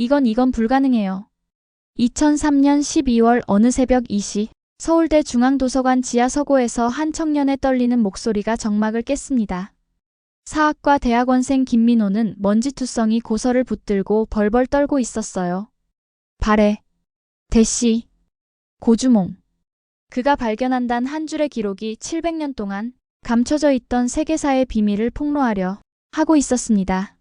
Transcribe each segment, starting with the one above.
이건 불가능해요. 2003년 12월 어느 새벽 2시 서울대 중앙도서관 지하서고에서 한 청년의 떨리는 목소리가 정막을 깼습니다. 사학과 대학원생 김민호는 먼지투성이 고서를 붙들고 벌벌 떨고 있었어요. 발에 대시 고주몽. 그가 발견한 단 한 줄의 기록이 700년 동안 감춰져 있던 세계사의 비밀을 폭로하려 하고 있었습니다.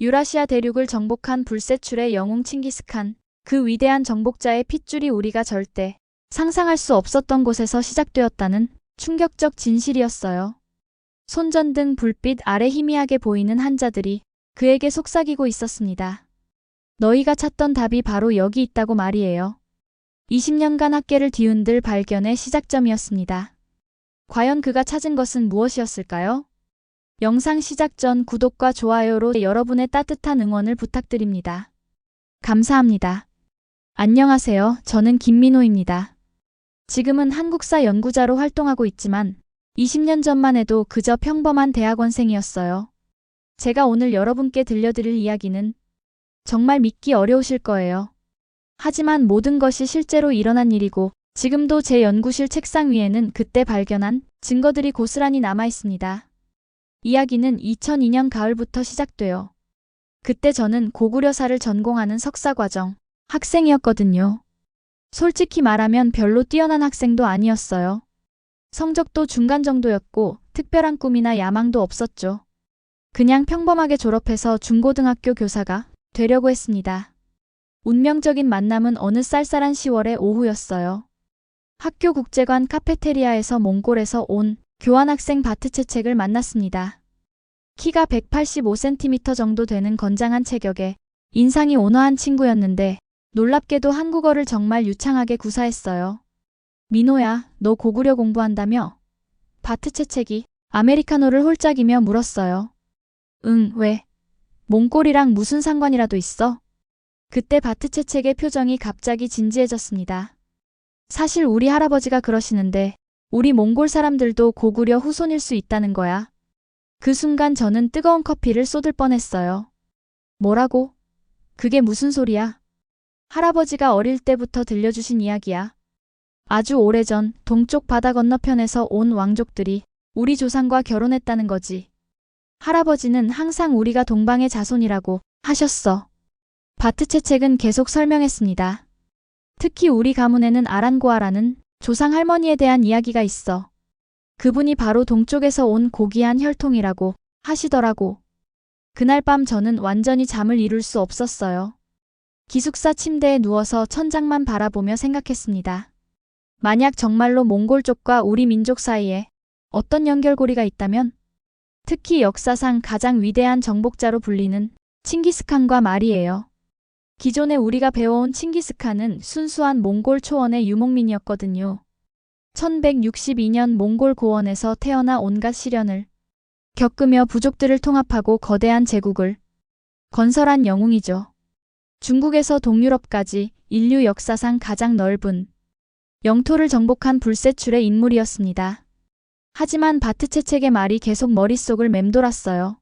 유라시아 대륙을 정복한 불세출의 영웅 칭기스칸, 그 위대한 정복자의 핏줄이 우리가 절대 상상할 수 없었던 곳에서 시작되었다는 충격적 진실이었어요. 손전등 불빛 아래 희미하게 보이는 한자들이 그에게 속삭이고 있었습니다. 너희가 찾던 답이 바로 여기 있다고 말이에요. 20년간 학계를 뒤흔들 발견의 시작점이었습니다. 과연 그가 찾은 것은 무엇이었을까요? 영상 시작 전 구독과 좋아요로 여러분의 따뜻한 응원을 부탁드립니다. 감사합니다. 안녕하세요. 저는 김민호입니다. 지금은 한국사 연구자로 활동하고 있지만 20년 전만 해도 그저 평범한 대학원생이었어요. 제가 오늘 여러분께 들려드릴 이야기는 정말 믿기 어려우실 거예요. 하지만 모든 것이 실제로 일어난 일이고 지금도 제 연구실 책상 위에는 그때 발견한 증거들이 고스란히 남아 있습니다. 이야기는 2002년 가을부터 시작돼요. 그때 저는 고구려사를 전공하는 석사과정 학생이었거든요. 솔직히 말하면 별로 뛰어난 학생도 아니었어요. 성적도 중간 정도였고 특별한 꿈이나 야망도 없었죠. 그냥 평범하게 졸업해서 중고등학교 교사가 되려고 했습니다. 운명적인 만남은 어느 쌀쌀한 10월의 오후였어요. 학교 국제관 카페테리아에서 몽골에서 온 교환학생 바트채책을 만났습니다. 키가 185cm 정도 되는 건장한 체격에 인상이 온화한 친구였는데 놀랍게도 한국어를 정말 유창하게 구사했어요. 민호야, 너 고구려 공부한다며? 바트채책이 아메리카노를 홀짝이며 물었어요. 응, 왜? 몽골이랑 무슨 상관이라도 있어? 그때 바트채책의 표정이 갑자기 진지해졌습니다. 사실 우리 할아버지가 그러시는데 우리 몽골 사람들도 고구려 후손일 수 있다는 거야. 그 순간 저는 뜨거운 커피를 쏟을 뻔했어요. 뭐라고? 그게 무슨 소리야? 할아버지가 어릴 때부터 들려주신 이야기야. 아주 오래전 동쪽 바다 건너편에서 온 왕족들이 우리 조상과 결혼했다는 거지. 할아버지는 항상 우리가 동방의 자손이라고 하셨어. 바트채책은 계속 설명했습니다. 특히 우리 가문에는 아란고아라는 조상 할머니에 대한 이야기가 있어. 그분이 바로 동쪽에서 온 고귀한 혈통이라고 하시더라고. 그날 밤 저는 완전히 잠을 이룰 수 없었어요. 기숙사 침대에 누워서 천장만 바라보며 생각했습니다. 만약 정말로 몽골 쪽과 우리 민족 사이에 어떤 연결고리가 있다면? 특히 역사상 가장 위대한 정복자로 불리는 칭기스칸과 말이에요. 기존에 우리가 배워온 칭기스칸은 순수한 몽골 초원의 유목민이었거든요. 1162년 몽골 고원에서 태어나 온갖 시련을 겪으며 부족들을 통합하고 거대한 제국을 건설한 영웅이죠. 중국에서 동유럽까지 인류 역사상 가장 넓은 영토를 정복한 불세출의 인물이었습니다. 하지만 바트채책의 말이 계속 머릿속을 맴돌았어요.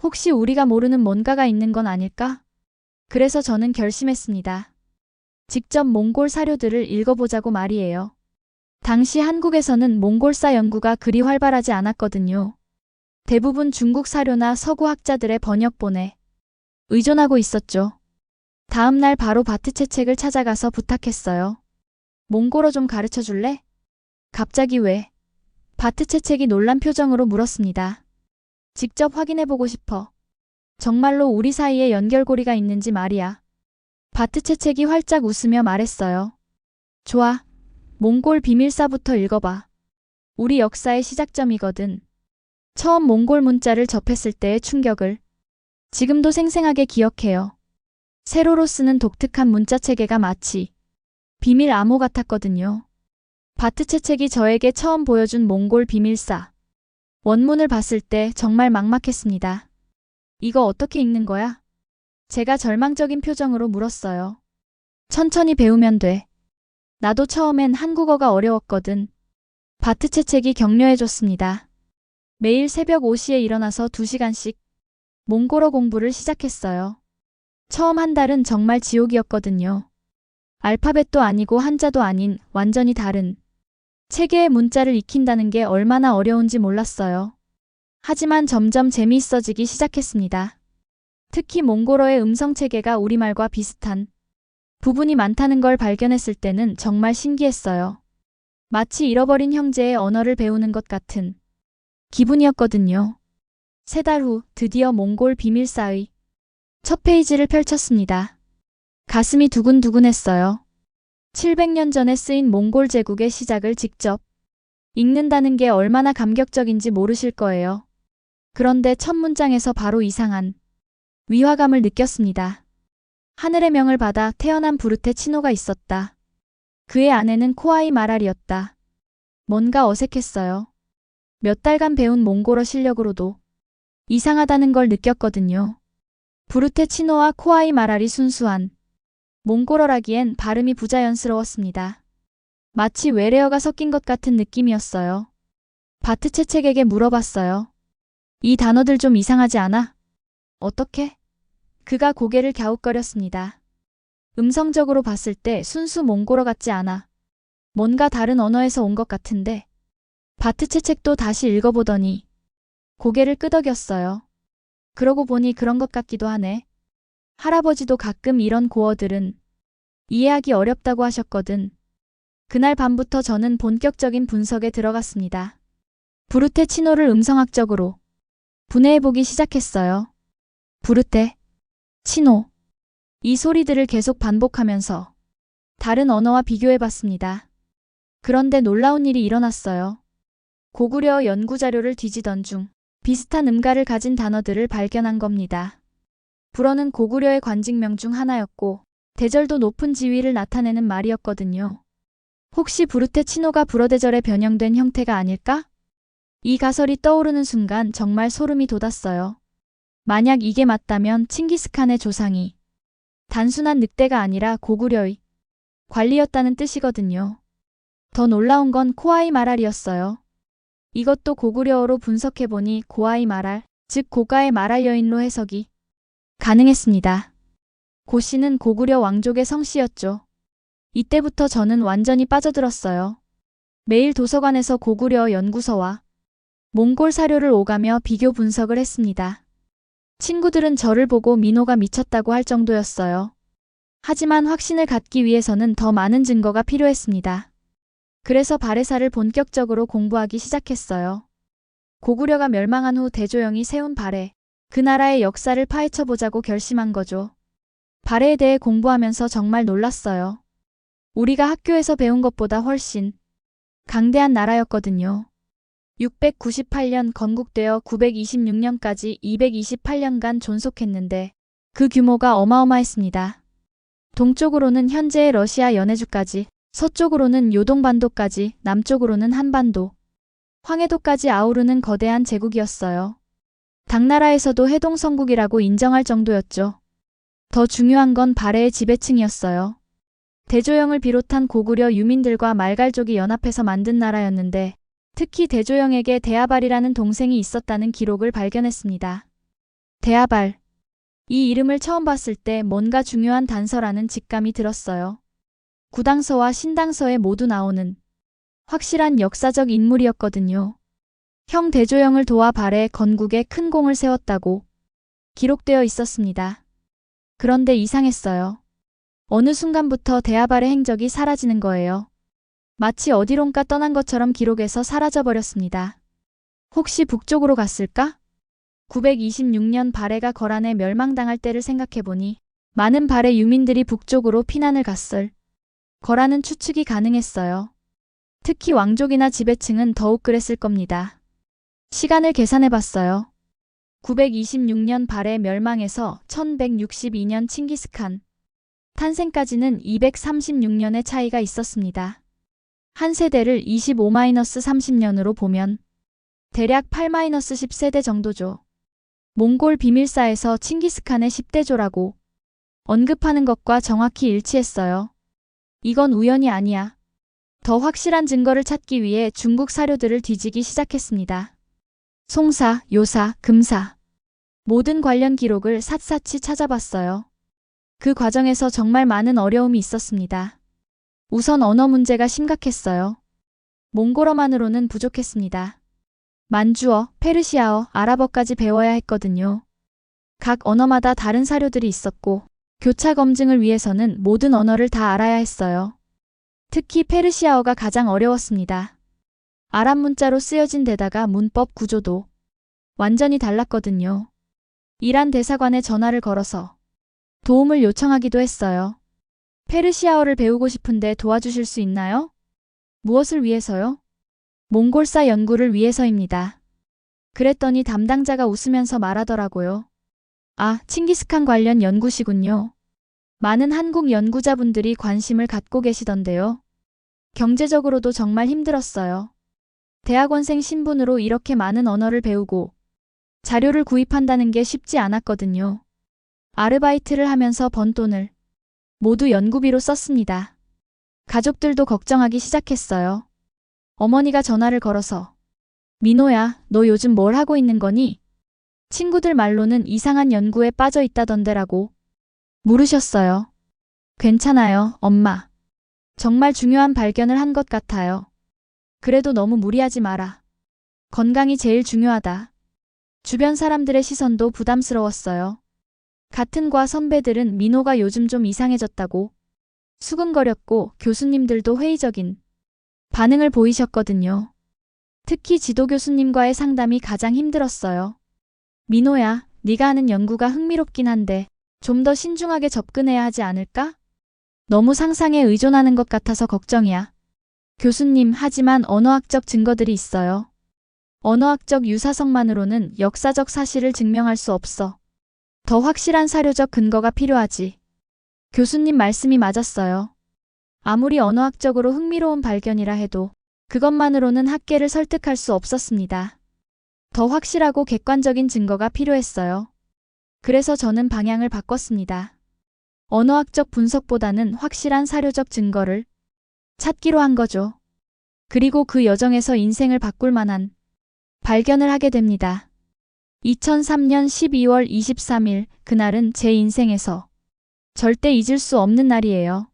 혹시 우리가 모르는 뭔가가 있는 건 아닐까? 그래서 저는 결심했습니다. 직접 몽골 사료들을 읽어보자고 말이에요. 당시 한국에서는 몽골사 연구가 그리 활발하지 않았거든요. 대부분 중국 사료나 서구 학자들의 번역본에 의존하고 있었죠. 다음 날 바로 바트채책을 찾아가서 부탁했어요. 몽골어 좀 가르쳐 줄래? 갑자기 왜? 바트채책이 놀란 표정으로 물었습니다. 직접 확인해보고 싶어. 정말로 우리 사이에 연결고리가 있는지 말이야. 바트채책이 활짝 웃으며 말했어요. 좋아. 몽골 비밀사부터 읽어봐. 우리 역사의 시작점이거든. 처음 몽골 문자를 접했을 때의 충격을 지금도 생생하게 기억해요. 세로로 쓰는 독특한 문자 체계가 마치 비밀 암호 같았거든요. 바트채책이 저에게 처음 보여준 몽골 비밀사. 원문을 봤을 때 정말 막막했습니다. 이거 어떻게 읽는 거야? 제가 절망적인 표정으로 물었어요. 천천히 배우면 돼. 나도 처음엔 한국어가 어려웠거든. 바트채책이 격려해줬습니다. 매일 새벽 5시에 일어나서 2시간씩 몽골어 공부를 시작했어요. 처음 한 달은 정말 지옥이었거든요. 알파벳도 아니고 한자도 아닌 완전히 다른 체계의 문자를 익힌다는 게 얼마나 어려운지 몰랐어요. 하지만 점점 재미있어지기 시작했습니다. 특히 몽골어의 음성 체계가 우리말과 비슷한 부분이 많다는 걸 발견했을 때는 정말 신기했어요. 마치 잃어버린 형제의 언어를 배우는 것 같은 기분이었거든요. 3달 후 드디어 몽골 비밀사의 첫 페이지를 펼쳤습니다. 가슴이 두근두근했어요. 700년 전에 쓰인 몽골 제국의 시작을 직접 읽는다는 게 얼마나 감격적인지 모르실 거예요. 그런데 첫 문장에서 바로 이상한 위화감을 느꼈습니다. 하늘의 명을 받아 태어난 부르테 치노가 있었다. 그의 아내는 코아이 마랄이었다. 뭔가 어색했어요. 몇 달간 배운 몽골어 실력으로도 이상하다는 걸 느꼈거든요. 부르테 치노와 코아이 마랄이 순수한 몽골어라기엔 발음이 부자연스러웠습니다. 마치 외래어가 섞인 것 같은 느낌이었어요. 바트채책에게 물어봤어요. 이 단어들 좀 이상하지 않아? 어떻게? 그가 고개를 갸웃거렸습니다. 음성적으로 봤을 때 순수 몽골어 같지 않아. 뭔가 다른 언어에서 온 것 같은데. 바트채책도 다시 읽어보더니 고개를 끄덕였어요. 그러고 보니 그런 것 같기도 하네. 할아버지도 가끔 이런 고어들은 이해하기 어렵다고 하셨거든. 그날 밤부터 저는 본격적인 분석에 들어갔습니다. 부르테 치노를 음성학적으로 분해해보기 시작했어요. 부르테, 치노. 이 소리들을 계속 반복하면서 다른 언어와 비교해봤습니다. 그런데 놀라운 일이 일어났어요. 고구려 연구자료를 뒤지던 중 비슷한 음가를 가진 단어들을 발견한 겁니다. 불어는 고구려의 관직명 중 하나였고 대절도 높은 지위를 나타내는 말이었거든요. 혹시 부르테 치노가 불어대절에 변형된 형태가 아닐까? 이 가설이 떠오르는 순간 정말 소름이 돋았어요. 만약 이게 맞다면 칭기스칸의 조상이 단순한 늑대가 아니라 고구려의 관리였다는 뜻이거든요. 더 놀라운 건 코아이 마랄이었어요. 이것도 고구려어로 분석해보니 고아이 마랄, 즉 고가의 마랄 여인로 해석이 가능했습니다. 고 씨는 고구려 왕족의 성씨였죠. 이때부터 저는 완전히 빠져들었어요. 매일 도서관에서 고구려 연구서와 몽골 사료를 오가며 비교 분석을 했습니다. 친구들은 저를 보고 민호가 미쳤다고 할 정도였어요. 하지만 확신을 갖기 위해서는 더 많은 증거가 필요했습니다. 그래서 발해사를 본격적으로 공부하기 시작했어요. 고구려가 멸망한 후 대조영이 세운 발해, 그 나라의 역사를 파헤쳐보자고 결심한 거죠. 발해에 대해 공부하면서 정말 놀랐어요. 우리가 학교에서 배운 것보다 훨씬 강대한 나라였거든요. 698년 건국되어 926년까지 228년간 존속했는데 그 규모가 어마어마했습니다. 동쪽으로는 현재의 러시아 연해주까지, 서쪽으로는 요동반도까지, 남쪽으로는 한반도, 황해도까지 아우르는 거대한 제국이었어요. 당나라에서도 해동성국이라고 인정할 정도였죠. 더 중요한 건 발해의 지배층이었어요. 대조영을 비롯한 고구려 유민들과 말갈족이 연합해서 만든 나라였는데 특히 대조영에게 대아발이라는 동생이 있었다는 기록을 발견했습니다. 대아발. 이 이름을 처음 봤을 때 뭔가 중요한 단서라는 직감이 들었어요. 구당서와 신당서에 모두 나오는 확실한 역사적 인물이었거든요. 형 대조영을 도와 발해 건국에 큰 공을 세웠다고 기록되어 있었습니다. 그런데 이상했어요. 어느 순간부터 대아발의 행적이 사라지는 거예요. 마치 어디론가 떠난 것처럼 기록에서 사라져버렸습니다. 혹시 북쪽으로 갔을까? 926년 발해가 거란에 멸망당할 때를 생각해보니 많은 발해 유민들이 북쪽으로 피난을 갔을 거라는 추측이 가능했어요. 특히 왕족이나 지배층은 더욱 그랬을 겁니다. 시간을 계산해봤어요. 926년 발해 멸망에서 1162년 칭기스칸 탄생까지는 236년의 차이가 있었습니다. 한 세대를 25-30년으로 보면 대략 8-10세대 정도죠. 몽골 비밀사에서 칭기스칸의 10대조라고 언급하는 것과 정확히 일치했어요. 이건 우연이 아니야. 더 확실한 증거를 찾기 위해 중국 사료들을 뒤지기 시작했습니다. 송사, 요사, 금사. 모든 관련 기록을 샅샅이 찾아봤어요. 그 과정에서 정말 많은 어려움이 있었습니다. 우선 언어 문제가 심각했어요. 몽골어만으로는 부족했습니다. 만주어, 페르시아어, 아랍어까지 배워야 했거든요. 각 언어마다 다른 사료들이 있었고 교차 검증을 위해서는 모든 언어를 다 알아야 했어요. 특히 페르시아어가 가장 어려웠습니다. 아랍 문자로 쓰여진 데다가 문법 구조도 완전히 달랐거든요. 이란 대사관에 전화를 걸어서 도움을 요청하기도 했어요. 페르시아어를 배우고 싶은데 도와주실 수 있나요? 무엇을 위해서요? 몽골사 연구를 위해서입니다. 그랬더니 담당자가 웃으면서 말하더라고요. 아, 칭기스칸 관련 연구시군요. 많은 한국 연구자분들이 관심을 갖고 계시던데요. 경제적으로도 정말 힘들었어요. 대학원생 신분으로 이렇게 많은 언어를 배우고 자료를 구입한다는 게 쉽지 않았거든요. 아르바이트를 하면서 번 돈을 모두 연구비로 썼습니다. 가족들도 걱정하기 시작했어요. 어머니가 전화를 걸어서 민호야, 너 요즘 뭘 하고 있는 거니? 친구들 말로는 이상한 연구에 빠져 있다던데라고 물으셨어요. 괜찮아요, 엄마. 정말 중요한 발견을 한 것 같아요. 그래도 너무 무리하지 마라. 건강이 제일 중요하다. 주변 사람들의 시선도 부담스러웠어요. 같은 과 선배들은 민호가 요즘 좀 이상해졌다고 수근거렸고 교수님들도 회의적인 반응을 보이셨거든요. 특히 지도 교수님과의 상담이 가장 힘들었어요. 민호야, 네가 하는 연구가 흥미롭긴 한데 좀 더 신중하게 접근해야 하지 않을까? 너무 상상에 의존하는 것 같아서 걱정이야. 교수님, 하지만 언어학적 증거들이 있어요. 언어학적 유사성만으로는 역사적 사실을 증명할 수 없어. 더 확실한 사료적 근거가 필요하지. 교수님 말씀이 맞았어요. 아무리 언어학적으로 흥미로운 발견이라 해도 그것만으로는 학계를 설득할 수 없었습니다. 더 확실하고 객관적인 증거가 필요했어요. 그래서 저는 방향을 바꿨습니다. 언어학적 분석보다는 확실한 사료적 증거를 찾기로 한 거죠. 그리고 그 여정에서 인생을 바꿀 만한 발견을 하게 됩니다. 2003년 12월 23일, 그날은 제 인생에서 절대 잊을 수 없는 날이에요.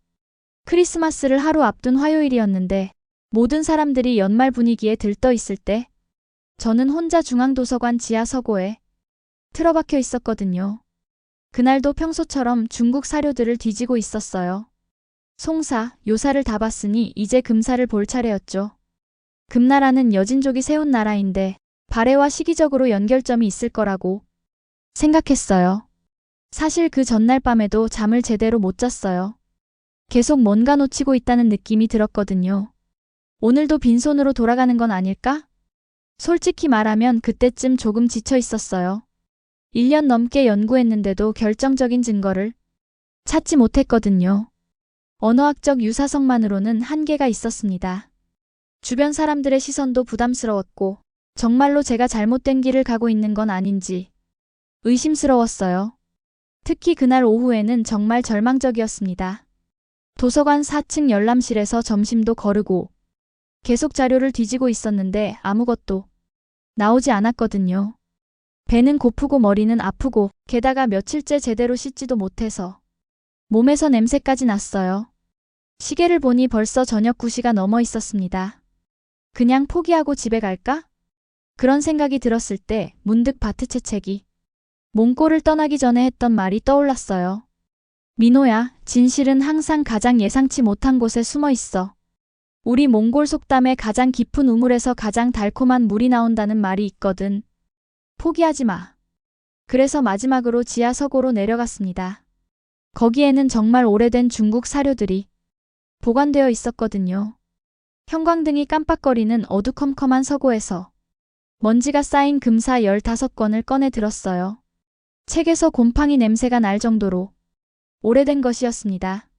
크리스마스를 하루 앞둔 화요일이었는데 모든 사람들이 연말 분위기에 들떠 있을 때 저는 혼자 중앙도서관 지하 서고에 틀어박혀 있었거든요. 그날도 평소처럼 중국 사료들을 뒤지고 있었어요. 송사, 요사를 다 봤으니 이제 금사를 볼 차례였죠. 금나라는 여진족이 세운 나라인데 발해와 시기적으로 연결점이 있을 거라고 생각했어요. 사실 그 전날 밤에도 잠을 제대로 못 잤어요. 계속 뭔가 놓치고 있다는 느낌이 들었거든요. 오늘도 빈손으로 돌아가는 건 아닐까? 솔직히 말하면 그때쯤 조금 지쳐 있었어요. 1년 넘게 연구했는데도 결정적인 증거를 찾지 못했거든요. 언어학적 유사성만으로는 한계가 있었습니다. 주변 사람들의 시선도 부담스러웠고 정말로 제가 잘못된 길을 가고 있는 건 아닌지 의심스러웠어요. 특히 그날 오후에는 정말 절망적이었습니다. 도서관 4층 열람실에서 점심도 거르고 계속 자료를 뒤지고 있었는데 아무것도 나오지 않았거든요. 배는 고프고 머리는 아프고 게다가 며칠째 제대로 씻지도 못해서 몸에서 냄새까지 났어요. 시계를 보니 벌써 저녁 9시가 넘어 있었습니다. 그냥 포기하고 집에 갈까? 그런 생각이 들었을 때 문득 바트채책이 몽골을 떠나기 전에 했던 말이 떠올랐어요. 민호야, 진실은 항상 가장 예상치 못한 곳에 숨어 있어. 우리 몽골 속담에 가장 깊은 우물에서 가장 달콤한 물이 나온다는 말이 있거든. 포기하지 마. 그래서 마지막으로 지하 서고로 내려갔습니다. 거기에는 정말 오래된 중국 사료들이 보관되어 있었거든요. 형광등이 깜빡거리는 어두컴컴한 서고에서 먼지가 쌓인 금사 15권을 꺼내 들었어요. 책에서 곰팡이 냄새가 날 정도로 오래된 것이었습니다.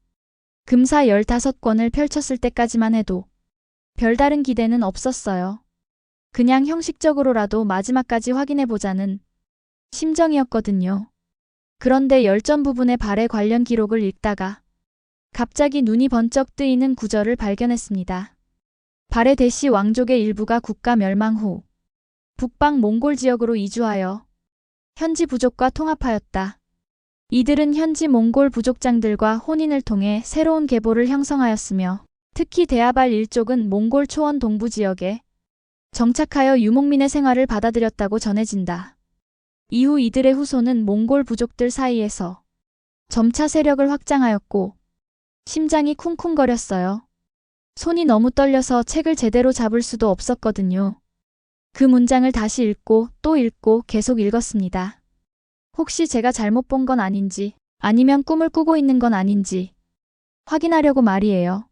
금사 15권을 펼쳤을 때까지만 해도 별다른 기대는 없었어요. 그냥 형식적으로라도 마지막까지 확인해보자는 심정이었거든요. 그런데 열전 부분의 발해 관련 기록을 읽다가 갑자기 눈이 번쩍 뜨이는 구절을 발견했습니다. 발해 대시 왕족의 일부가 국가 멸망 후 북방 몽골 지역으로 이주하여 현지 부족과 통합하였다. 이들은 현지 몽골 부족장들과 혼인을 통해 새로운 계보를 형성하였으며 특히 대하발 일족은 몽골 초원 동부 지역에 정착하여 유목민의 생활을 받아들였다고 전해진다. 이후 이들의 후손은 몽골 부족들 사이에서 점차 세력을 확장하였고 심장이 쿵쿵거렸어요. 손이 너무 떨려서 책을 제대로 잡을 수도 없었거든요. 그 문장을 다시 읽고 또 읽고 계속 읽었습니다. 혹시 제가 잘못 본 건 아닌지 아니면 꿈을 꾸고 있는 건 아닌지 확인하려고 말이에요.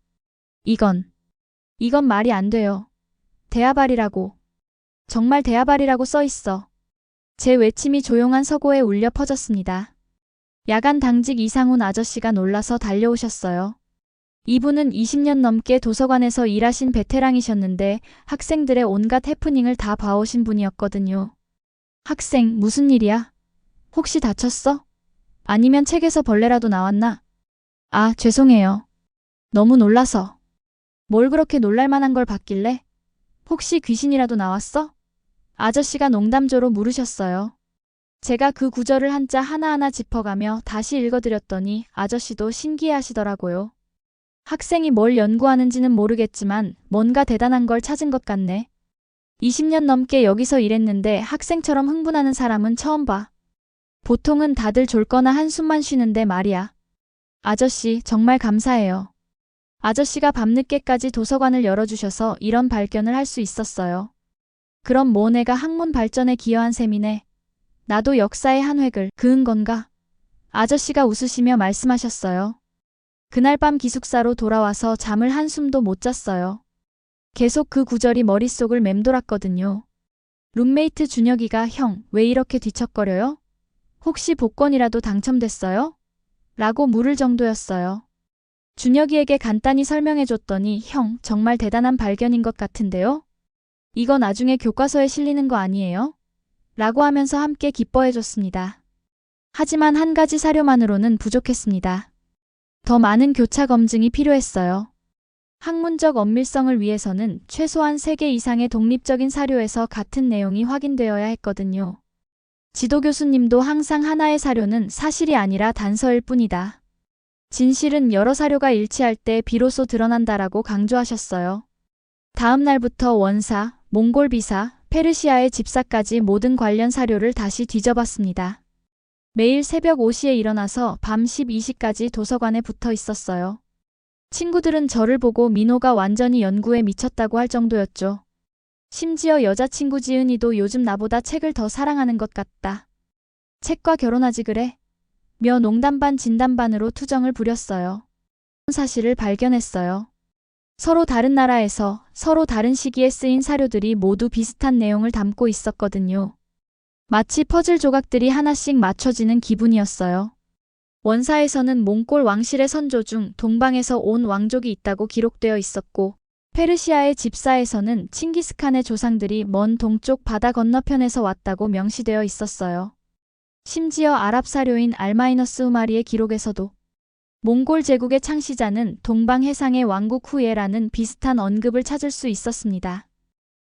이건 말이 안 돼요. 대하발이라고. 정말 대하발이라고 써 있어. 제 외침이 조용한 서고에 울려 퍼졌습니다. 야간 당직 이상훈 아저씨가 놀라서 달려오셨어요. 이분은 20년 넘게 도서관에서 일하신 베테랑이셨는데 학생들의 온갖 해프닝을 다 봐오신 분이었거든요. 학생, 무슨 일이야? 혹시 다쳤어? 아니면 책에서 벌레라도 나왔나? 아, 죄송해요. 너무 놀라서. 뭘 그렇게 놀랄만한 걸 봤길래? 혹시 귀신이라도 나왔어? 아저씨가 농담조로 물으셨어요. 제가 그 구절을 한자 하나하나 짚어가며 다시 읽어드렸더니 아저씨도 신기해하시더라고요. 학생이 뭘 연구하는지는 모르겠지만 뭔가 대단한 걸 찾은 것 같네. 20년 넘게 여기서 일했는데 학생처럼 흥분하는 사람은 처음 봐. 보통은 다들 졸거나 한숨만 쉬는데 말이야. 아저씨, 정말 감사해요. 아저씨가 밤늦게까지 도서관을 열어주셔서 이런 발견을 할 수 있었어요. 그럼 모네가 학문 발전에 기여한 셈이네. 나도 역사의 한 획을 그은 건가? 아저씨가 웃으시며 말씀하셨어요. 그날 밤 기숙사로 돌아와서 잠을 한숨도 못 잤어요. 계속 그 구절이 머릿속을 맴돌았거든요. 룸메이트 준혁이가 형, 왜 이렇게 뒤척거려요? 혹시 복권이라도 당첨됐어요? 라고 물을 정도였어요. 준혁이에게 간단히 설명해줬더니 형, 정말 대단한 발견인 것 같은데요? 이거 나중에 교과서에 실리는 거 아니에요? 라고 하면서 함께 기뻐해줬습니다. 하지만 한 가지 사료만으로는 부족했습니다. 더 많은 교차 검증이 필요했어요. 학문적 엄밀성을 위해서는 최소한 3개 이상의 독립적인 사료에서 같은 내용이 확인되어야 했거든요. 지도 교수님도 항상 하나의 사료는 사실이 아니라 단서일 뿐이다. 진실은 여러 사료가 일치할 때 비로소 드러난다라고 강조하셨어요. 다음 날부터 원사, 몽골 비사, 페르시아의 집사까지 모든 관련 사료를 다시 뒤져봤습니다. 매일 새벽 5시에 일어나서 밤 12시까지 도서관에 붙어 있었어요. 친구들은 저를 보고 민호가 완전히 연구에 미쳤다고 할 정도였죠. 심지어 여자친구 지은이도 요즘 나보다 책을 더 사랑하는 것 같다. 책과 결혼하지 그래? 며 농담 반 진담 반으로 투정을 부렸어요. 사실을 발견했어요. 서로 다른 나라에서 서로 다른 시기에 쓰인 사료들이 모두 비슷한 내용을 담고 있었거든요. 마치 퍼즐 조각들이 하나씩 맞춰지는 기분이었어요. 원사에서는 몽골 왕실의 선조 중 동방에서 온 왕족이 있다고 기록되어 있었고, 페르시아의 집사에서는 칭기스칸의 조상들이 먼 동쪽 바다 건너편에서 왔다고 명시되어 있었어요. 심지어 아랍 사료인 알마이너스 우마리의 기록에서도 몽골 제국의 창시자는 동방 해상의 왕국 후예라는 비슷한 언급을 찾을 수 있었습니다.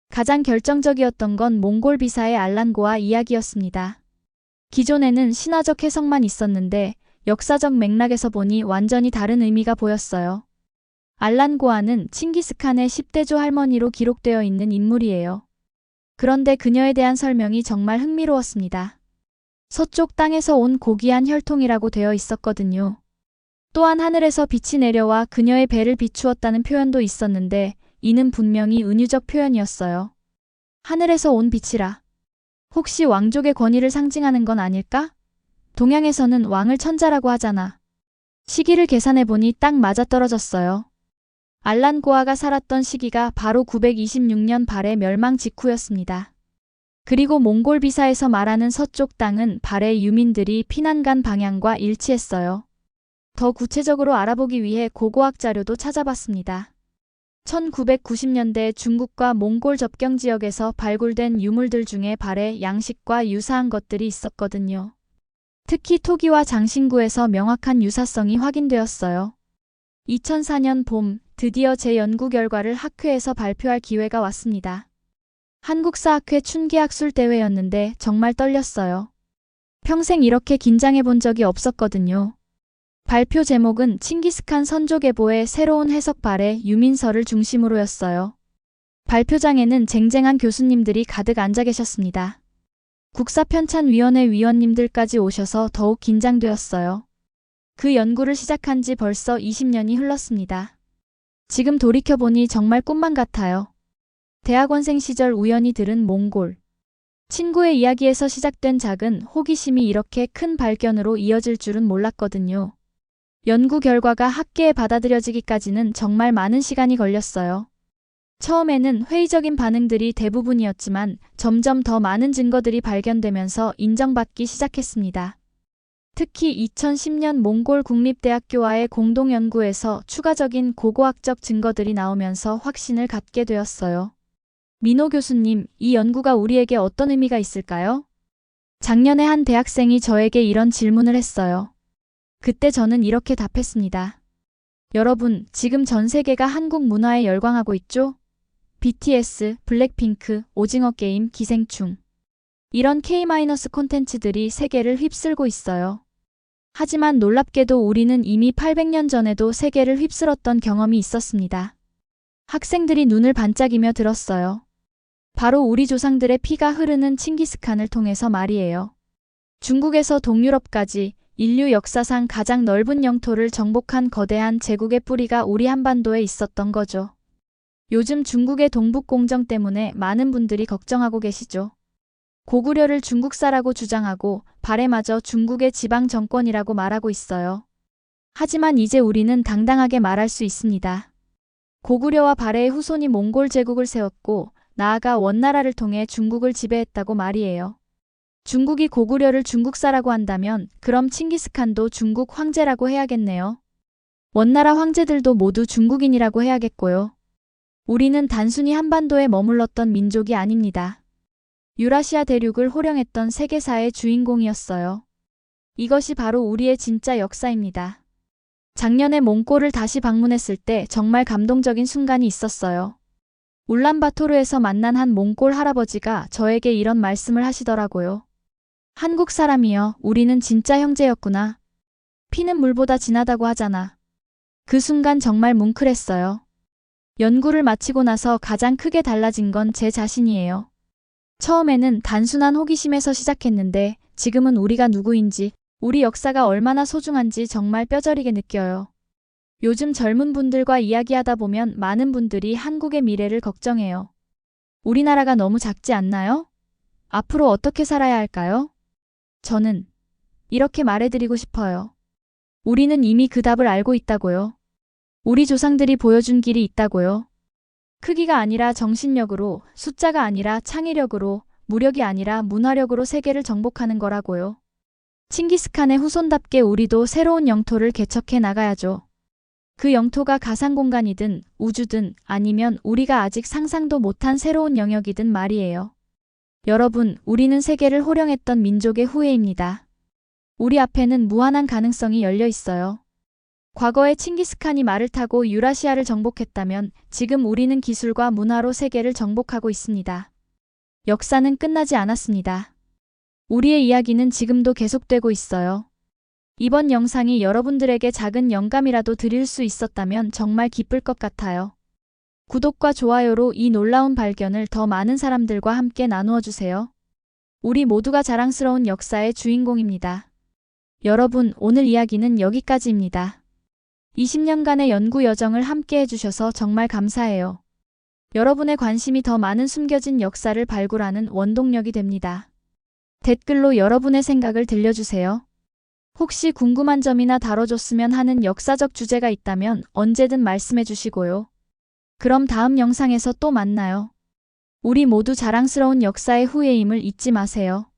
가장 결정적이었던 건 몽골 비사의 알란고아 이야기였습니다. 기존에는 신화적 해석만 있었는데 역사적 맥락에서 보니 완전히 다른 의미가 보였어요. 알란고아는 칭기스칸의 10대조 할머니로 기록되어 있는 인물이에요. 그런데 그녀에 대한 설명이 정말 흥미로웠습니다. 서쪽 땅에서 온 고귀한 혈통이라고 되어 있었거든요. 또한 하늘에서 빛이 내려와 그녀의 배를 비추었다는 표현도 있었는데 이는 분명히 은유적 표현이었어요. 하늘에서 온 빛이라. 혹시 왕족의 권위를 상징하는 건 아닐까? 동양에서는 왕을 천자라고 하잖아. 시기를 계산해보니 딱 맞아떨어졌어요. 알란고아가 살았던 시기가 바로 926년 발해 멸망 직후였습니다. 그리고 몽골 비사에서 말하는 서쪽 땅은 발해 유민들이 피난 간 방향과 일치했어요. 더 구체적으로 알아보기 위해 고고학 자료도 찾아봤습니다. 1990년대 중국과 몽골 접경 지역에서 발굴된 유물들 중에 발해 양식과 유사한 것들이 있었거든요. 특히 토기와 장신구에서 명확한 유사성이 확인되었어요. 2004년 봄, 드디어 제 연구 결과를 학회에서 발표할 기회가 왔습니다. 한국사학회 춘기학술 대회였는데 정말 떨렸어요. 평생 이렇게 긴장해 본 적이 없었거든요. 발표 제목은 칭기스칸 선조계보의 새로운 해석 발해 유민설을 중심으로였어요. 발표장에는 쟁쟁한 교수님들이 가득 앉아 계셨습니다. 국사편찬위원회 위원님들까지 오셔서 더욱 긴장되었어요. 그 연구를 시작한 지 벌써 20년이 흘렀습니다. 지금 돌이켜보니 정말 꿈만 같아요. 대학원생 시절 우연히 들은 몽골. 친구의 이야기에서 시작된 작은 호기심이 이렇게 큰 발견으로 이어질 줄은 몰랐거든요. 연구 결과가 학계에 받아들여지기까지는 정말 많은 시간이 걸렸어요. 처음에는 회의적인 반응들이 대부분이었지만 점점 더 많은 증거들이 발견되면서 인정받기 시작했습니다. 특히 2010년 몽골 국립대학교와의 공동연구에서 추가적인 고고학적 증거들이 나오면서 확신을 갖게 되었어요. 민호 교수님, 이 연구가 우리에게 어떤 의미가 있을까요? 작년에 한 대학생이 저에게 이런 질문을 했어요. 그때 저는 이렇게 답했습니다. 여러분, 지금 전 세계가 한국 문화에 열광하고 있죠? BTS, 블랙핑크, 오징어 게임, 기생충. 이런 K- 콘텐츠들이 세계를 휩쓸고 있어요. 하지만 놀랍게도 우리는 이미 800년 전에도 세계를 휩쓸었던 경험이 있었습니다. 학생들이 눈을 반짝이며 들었어요. 바로 우리 조상들의 피가 흐르는 칭기스칸을 통해서 말이에요. 중국에서 동유럽까지 인류 역사상 가장 넓은 영토를 정복한 거대한 제국의 뿌리가 우리 한반도에 있었던 거죠. 요즘 중국의 동북공정 때문에 많은 분들이 걱정하고 계시죠. 고구려를 중국사라고 주장하고 발해마저 중국의 지방 정권이라고 말하고 있어요. 하지만 이제 우리는 당당하게 말할 수 있습니다. 고구려와 발해의 후손이 몽골 제국을 세웠고 나아가 원나라를 통해 중국을 지배했다고 말이에요. 중국이 고구려를 중국사라고 한다면 그럼 칭기스칸도 중국 황제라고 해야겠네요. 원나라 황제들도 모두 중국인이라고 해야겠고요. 우리는 단순히 한반도에 머물렀던 민족이 아닙니다. 유라시아 대륙을 호령했던 세계사의 주인공이었어요. 이것이 바로 우리의 진짜 역사입니다. 작년에 몽골을 다시 방문했을 때 정말 감동적인 순간이 있었어요. 울란바토르에서 만난 한 몽골 할아버지가 저에게 이런 말씀을 하시더라고요. 한국 사람이여, 우리는 진짜 형제였구나. 피는 물보다 진하다고 하잖아. 그 순간 정말 뭉클했어요. 연구를 마치고 나서 가장 크게 달라진 건 제 자신이에요. 처음에는 단순한 호기심에서 시작했는데 지금은 우리가 누구인지, 우리 역사가 얼마나 소중한지 정말 뼈저리게 느껴요. 요즘 젊은 분들과 이야기하다 보면 많은 분들이 한국의 미래를 걱정해요. 우리나라가 너무 작지 않나요? 앞으로 어떻게 살아야 할까요? 저는 이렇게 말해드리고 싶어요. 우리는 이미 그 답을 알고 있다고요. 우리 조상들이 보여준 길이 있다고요. 크기가 아니라 정신력으로, 숫자가 아니라 창의력으로, 무력이 아니라 문화력으로 세계를 정복하는 거라고요. 칭기스칸의 후손답게 우리도 새로운 영토를 개척해 나가야죠. 그 영토가 가상공간이든 우주든 아니면 우리가 아직 상상도 못한 새로운 영역이든 말이에요. 여러분, 우리는 세계를 호령했던 민족의 후예입니다. 우리 앞에는 무한한 가능성이 열려 있어요. 과거에 칭기스칸이 말을 타고 유라시아를 정복했다면 지금 우리는 기술과 문화로 세계를 정복하고 있습니다. 역사는 끝나지 않았습니다. 우리의 이야기는 지금도 계속되고 있어요. 이번 영상이 여러분들에게 작은 영감이라도 드릴 수 있었다면 정말 기쁠 것 같아요. 구독과 좋아요로 이 놀라운 발견을 더 많은 사람들과 함께 나누어 주세요. 우리 모두가 자랑스러운 역사의 주인공입니다. 여러분, 오늘 이야기는 여기까지입니다. 20년간의 연구 여정을 함께 해주셔서 정말 감사해요. 여러분의 관심이 더 많은 숨겨진 역사를 발굴하는 원동력이 됩니다. 댓글로 여러분의 생각을 들려주세요. 혹시 궁금한 점이나 다뤄줬으면 하는 역사적 주제가 있다면 언제든 말씀해 주시고요. 그럼 다음 영상에서 또 만나요. 우리 모두 자랑스러운 역사의 후예임을 잊지 마세요.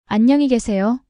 안녕히 계세요.